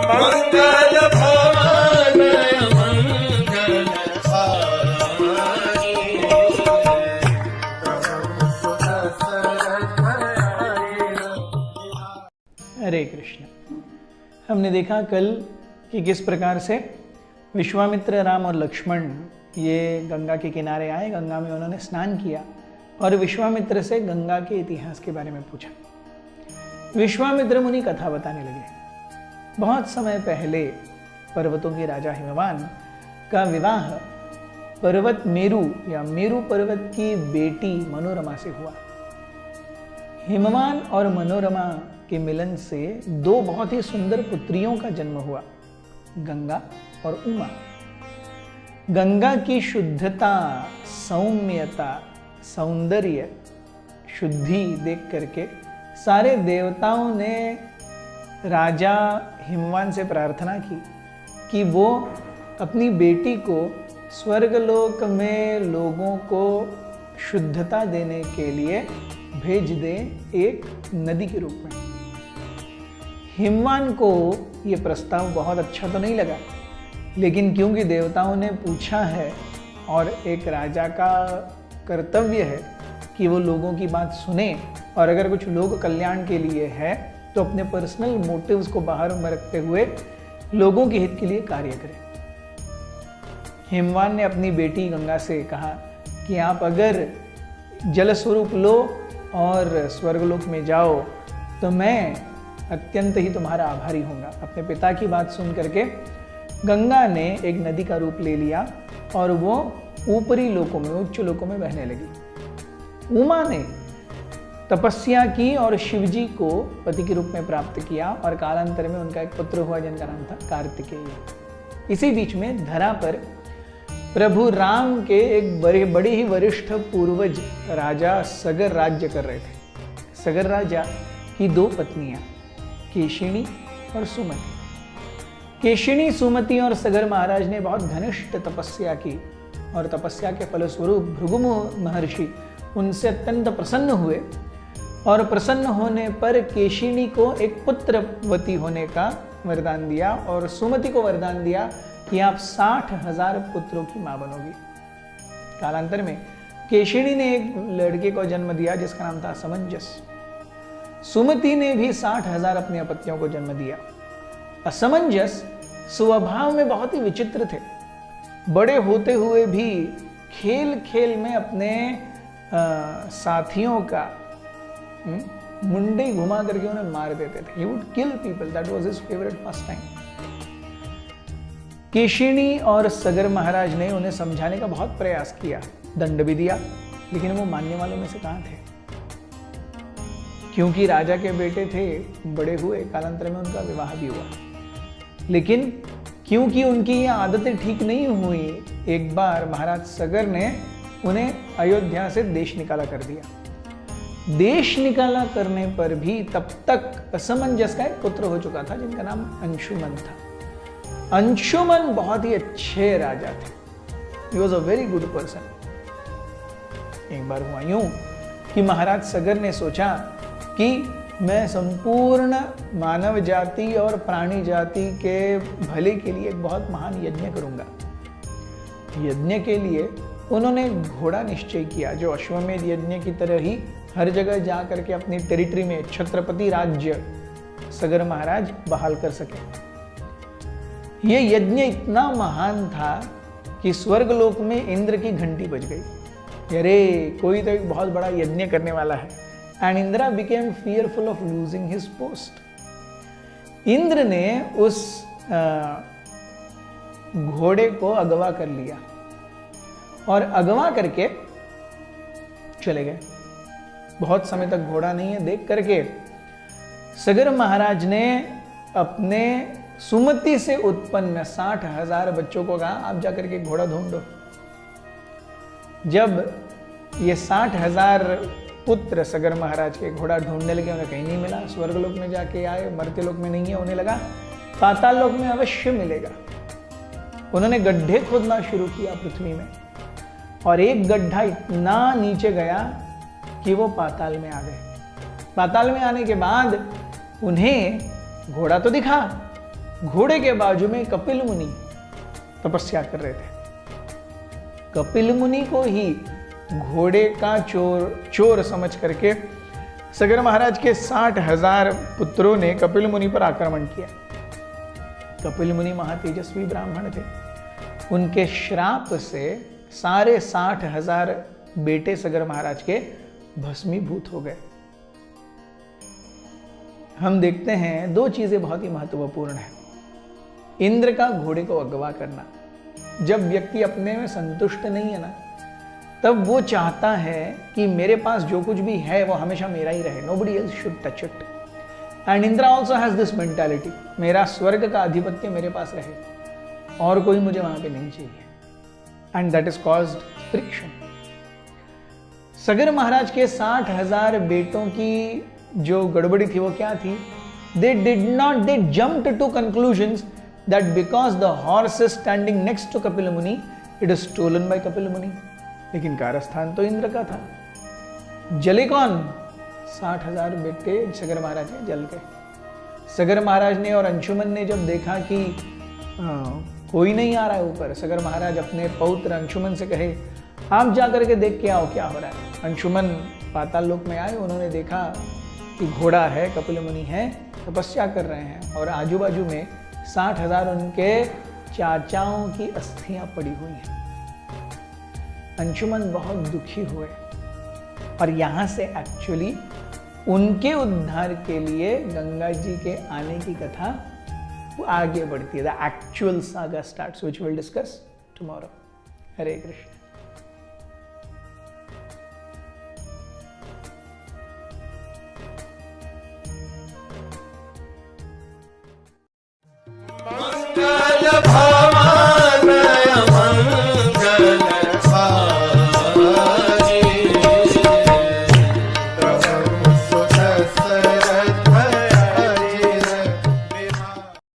मंगल भवन हरे कृष्ण। हमने देखा कल कि किस प्रकार से विश्वामित्र, राम और लक्ष्मण ये गंगा के किनारे आए, गंगा में उन्होंने स्नान किया और विश्वामित्र से गंगा के इतिहास के बारे में पूछा। विश्वामित्र मुनि कथा बताने लगे। बहुत समय पहले पर्वतों के राजा हिमवान का विवाह पर्वत मेरु या मेरु पर्वत की बेटी मनोरमा से हुआ। हिमवान और मनोरमा के मिलन से दो बहुत ही सुंदर पुत्रियों का जन्म हुआ, गंगा और उमा। गंगा की शुद्धता, सौम्यता, सौंदर्य, शुद्धि देख करके सारे देवताओं ने राजा हिमवान से प्रार्थना की कि वो अपनी बेटी को स्वर्गलोक में लोगों को शुद्धता देने के लिए भेज दे, एक नदी के रूप में। हिमवान को ये प्रस्ताव बहुत अच्छा तो नहीं लगा, लेकिन क्योंकि देवताओं ने पूछा है और एक राजा का कर्तव्य है कि वो लोगों की बात सुने, और अगर कुछ लोक कल्याण के लिए है तो अपने पर्सनल मोटिव्स को बाहर में रखते हुए लोगों के हित के लिए कार्य करें। हिमवान ने अपनी बेटी गंगा से कहा कि आप अगर जल स्वरूप लो और स्वर्गलोक में जाओ तो मैं अत्यंत ही तुम्हारा आभारी होऊंगा। अपने पिता की बात सुन करके गंगा ने एक नदी का रूप ले लिया और वो ऊपरी लोकों में, उच्च लोकों में बहने लगी। उमा ने तपस्या की और शिवजी को पति के रूप में प्राप्त किया और कालांतर में उनका एक पुत्र हुआ जिनका नाम था कार्तिकेय। इसी बीच में धरा पर प्रभु राम के एक बड़े ही वरिष्ठ पूर्वज राजा सगर राज्य कर रहे थे। सगर राजा की दो पत्नियां, केशिनी और सुमति। केशिनी, सुमति और सगर महाराज ने बहुत घनिष्ठ तपस्या की और तपस्या के फलस्वरूप भृगु महर्षि उनसे अत्यंत प्रसन्न हुए और प्रसन्न होने पर केशिनी को एक पुत्रवती होने का वरदान दिया और सुमति को वरदान दिया कि आप 60,000 पुत्रों की मां बनोगी। कालांतर में केशिनी ने एक लड़के को जन्म दिया जिसका नाम था असमंजस। सुमति ने भी 60,000 अपने अपत्यों को जन्म दिया। असमंजस स्वभाव में बहुत ही विचित्र थे। बड़े होते हुए भी खेल खेल में अपने साथियों का मुंडे घुमा करके उन्हें मार देते थे। He would kill people. That was his favorite pastime. Keshini और सगर महाराज ने उन्हें समझाने का बहुत प्रयास किया, दंड भी दिया, लेकिन वो मानने वालों में से कहां थे। क्योंकि राजा के बेटे थे, बड़े हुए, कालांतर में उनका विवाह भी हुआ, लेकिन क्योंकि उनकी ये आदतें ठीक नहीं हुई, एक बार महाराज सगर ने उन्हें अयोध्या से देश निकाला कर दिया। देश निकाला करने पर भी तब तक असमंजस का एक पुत्र हो चुका था जिनका नाम अंशुमन था। अंशुमन बहुत ही अच्छे राजा थे। He was a very good person. एक बार हुआ यूं कि महाराज सगर ने सोचा कि मैं संपूर्ण मानव जाति और प्राणी जाति के भले के लिए एक बहुत महान यज्ञ करूंगा। यज्ञ के लिए उन्होंने घोड़ा निश्चय किया जो अश्वमेध यज्ञ की तरह ही हर जगह जा करके अपनी टेरिटरी में छत्रपति राज्य सगर महाराज बहाल कर सके। यह यज्ञ इतना महान था कि स्वर्गलोक में इंद्र की घंटी बज गई। अरे कोई तो एक बहुत बड़ा यज्ञ करने वाला है। And Indira became fearful of losing his post. Indra ने उस घोड़े को अगवा कर लिया और अगवा करके चले गए। बहुत समय तक घोड़ा नहीं है देख करके सगर महाराज ने अपने सुमति से उत्पन्न 60,000 बच्चों को कहा आप जाकर के घोड़ा ढूंढो। जब ये 60,000 पुत्र सगर महाराज के घोड़ा ढूंढने लगे, उन्हें कहीं नहीं मिला। स्वर्गलोक में जाके आए, मर्त्य लोक में नहीं है, उन्हें लगा पाताल लोक में अवश्य मिलेगा। उन्होंने गड्ढे खोदना शुरू किया पृथ्वी में और एक गड्ढा इतना नीचे गया कि वो पाताल में आ गए। पाताल में आने के बाद उन्हें घोड़ा तो दिखा, घोड़े के बाजू में कपिल मुनि तपस्या कर रहे थे। कपिल मुनि को ही घोड़े का चोर समझ करके सगर महाराज के 60,000 पुत्रों ने कपिल मुनि पर आक्रमण किया। कपिल मुनि महातेजस्वी ब्राह्मण थे। उनके श्राप से सारे 60,000 बेटे सगर महाराज के भस्मीभूत हो गए। हम देखते हैं दो चीजें बहुत ही महत्वपूर्ण है। इंद्र का घोड़े को अगवा करना। जब व्यक्ति अपने में संतुष्ट नहीं है ना, तब वो चाहता है कि मेरे पास जो कुछ भी है वो हमेशा मेरा ही रहे, nobody else should touch it. And Indra also has this mentality, मेरा स्वर्ग का आधिपत्य मेरे पास रहे और कोई मुझे वहां पे नहीं चाहिए। And that is caused friction. सगर महाराज के 60,000 बेटों की जो गड़बड़ी थी वो क्या थी? They jumped to conclusions that because the horse is standing next to Kapila Muni, it is stolen by Kapila Muni. लेकिन कारस्थान तो इंद्र का था। जले कौन? 60,000 बेटे सगर महाराज के जल गए। सगर महाराज ने और अंशुमन ने जब देखा कि कोई नहीं आ रहा है ऊपर, सगर महाराज अपने पौत्र अंशुमन से कहे आप जाकर के देख के आओ क्या हो रहा है। अंशुमन पाताल लोक में आए, उन्होंने देखा कि घोड़ा है, कपिल मुनि है, तपस्या कर रहे हैं और आजू बाजू में 60,000 उनके चाचाओं की अस्थियां पड़ी हुई हैं। अंशुमन बहुत दुखी हुए और यहां से एक्चुअली उनके उद्धार के लिए गंगा जी के आने की कथा वो आगे बढ़ती है। The actual saga starts, which will discuss tomorrow. Hare Krishna. मंगल भाव